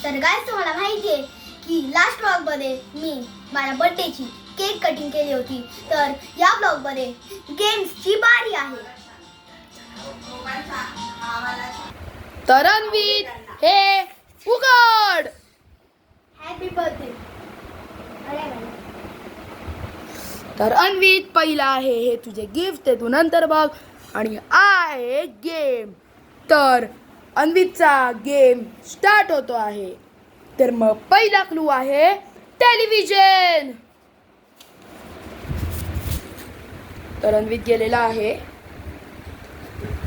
तर गाइस तुम्हाला माहिती आहे की लास्ट व्लॉग मध्ये मी माझ्या बर्थडेची केक कटिंग केली होती. तर या व्लॉग मध्ये गेम्सची बारी आहे. तर अन्वित हे उघड. Happy birthday. तर अन्वित पहिला आहे हे तुझे गिफ्ट आहे, तू नंतर बघ. आणि आहे गेम. तर अन्वितचा गेम स्टार्ट होतो आहे. तर मग पहिला क्लू आहे टेलिव्हिजन. तर अन्वित गेलेला आहे.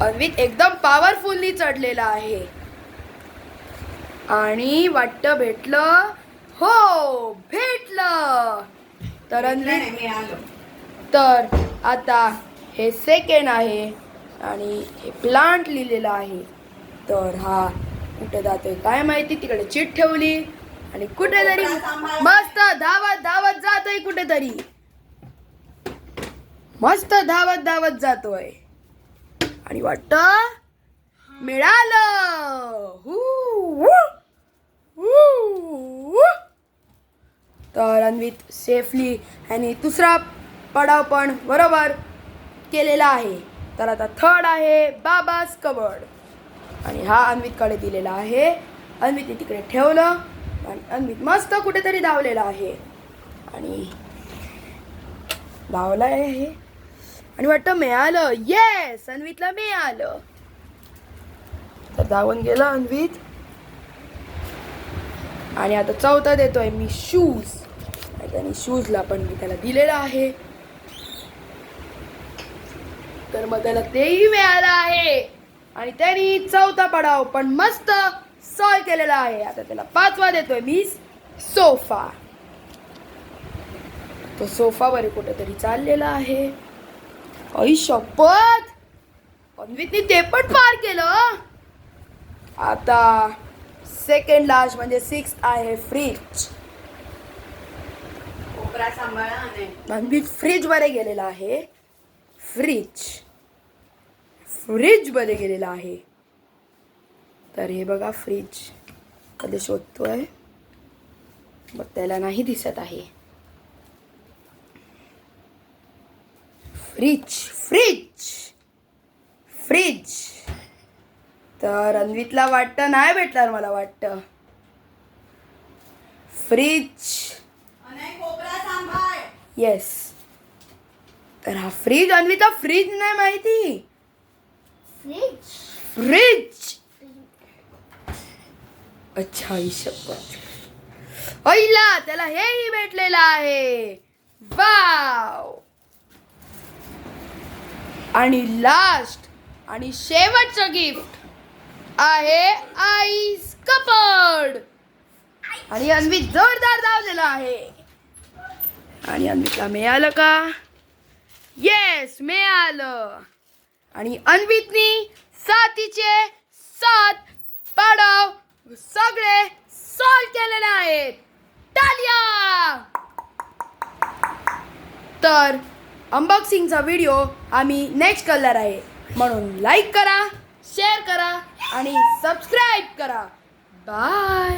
अन्वित एकदम पॉवरफुली चढलेला आहे आणि वाटतं भेटलं. हो, भेटलं. तर अन्वित तर आता हे सेकंड आहे आणि हे प्लांट लिहिलेलं आहे. तर हा कुठे जातोय काय माहिती. तिकडे चिट ठेवली आणि कुठेतरी मस्त धावत धावत जातोय. कुठेतरी मस्त धावत धावत जातोय आणि वाटतं मिळालं. तर अन्वित सेफली आणि दुसरा पडाव पण बरोबर केलेला आहे. तर आता थर्ड आहे बाबाज कबर्ड आणि हा अन्वितकडे दिलेला आहे. अन्वितने तिकडे ठेवलं आणि अन्वित मस्त कुठेतरी धावलेला आहे आणि धावला आहे आणि वाटतं मिळालं. येस, अन्वितला मिळालं. तर धावून गेला अन्वित आणि आता चौथा देतोय मी शूज. आणि शूजला पण मी त्याला दिलेला आहे. तर मग त्याला तेही मिळालं आहे आणि त्यांनी चौथा पडाव पण मस्त सॉल्व केलेला आहे. आता त्याला पाचवा देतोय मी सोफा. तो सोफा बरे कुठेतरी चाललेला आहे. आई शपथ, अन्वितने ते पण पार केलं. आता सेकंड लास्ट म्हणजे सिक्स आहे फ्रीज. अन्वित फ्रीज मध्ये गेलेला आहे. फ्रीज मध्ये गेलेला आहे. तर हे बघा फ्रीज कधी शोधतोय बघ, त्याला नाही दिसत आहे. फ्रीज. तर अन्वितला वाटतं नाही भेटणार. मला वाटतं फ्रीज. येस. तर हा फ्रीज. अन्विता फ्रीज नाही माहिती. फ्रीज. अच्छा, ही शपथ. ओईला त्याला हेही भेटलेलं आहे. वाव. आणि लास्ट आणि शेवटचं गिफ्ट आहे आईस कपड. आणि अन्वित जोरदार धावलेला आहे. आणि अन्वितला मिळालं का? येस, मिळालं. आणि अन्वितनी सातीचे 7 पडाव सगळे सॉल्व केलेले आहेत. टाळ्या. तर अनबॉक्सिंगचा व्हिडिओ आम्ही नेक्स्ट करणार आहे, म्हणून लाईक करा, शेअर करा आणि सबस्क्राईब करा. बाय.